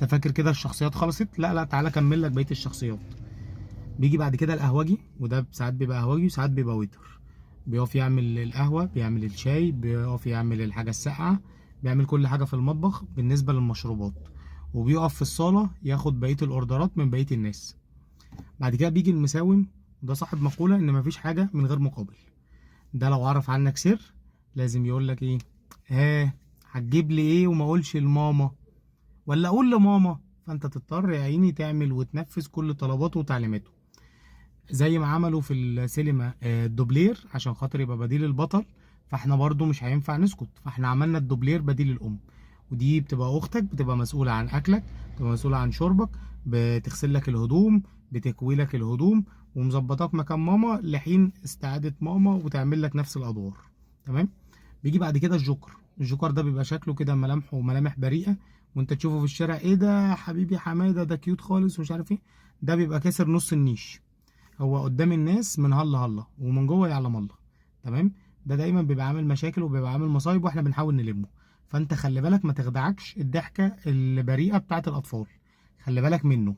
انت فاكر كده الشخصيات خلصت؟ لا لا، تعالى اكمل لك بقيه الشخصيات. بيجي بعد كده القهوجي، وده ساعات بيبقى قهوجي وساعات بيبقى ويتر. بيقف يعمل القهوه، بيعمل الشاي، بيقف يعمل الحاجه الساقعه، بيعمل كل حاجه في المطبخ بالنسبه للمشروبات. وبيقف في الصاله ياخد بقيه الاوردرات من بقيه الناس. بعد كده بيجي المساوم، وده صاحب مقوله ان مفيش حاجه من غير مقابل. ده لو عرف عنك سر لازم يقول لك ايه؟ ها، هتجيب لي ايه وما اقولش لماما؟ ولا اقول لماما؟ فانت تضطر يا عيني تعمل وتنفذ كل طلباته وتعليماته. زي ما عملوا في السينما الدوبلير عشان خاطر يبقى بديل البطل. فاحنا برضو مش هينفع نسكت، فاحنا عملنا الدوبلير بديل الام. ودي بتبقى اختك، بتبقى مسؤولة عن اكلك، بتبقى مسؤولة عن شربك، بتغسل لك الهدوم، بتكوي لك الهدوم، ومظبطاك مكان ماما لحين استعادة ماما، وتعمل لك نفس الادوار. تمام. بيجي بعد كده الجوكر. الجوكر ده بيبقى شكله كده ملامحه ملامح بريئة، وانت تشوفه في الشارع ايه ده حبيبي حماده، ده كيوت خالص ومش عارف ايه. ده بيبقى كاسر نص النيش. هو قدام الناس من هلا هلا، ومن جوه يعلم الله. تمام. ده دايما بيبقى عامل مشاكل وبيبقى عامل مصايب، واحنا بنحاول نلمه. فانت خلي بالك ما تخدعكش الضحكه البريئه بتاعت الاطفال، خلي بالك منه.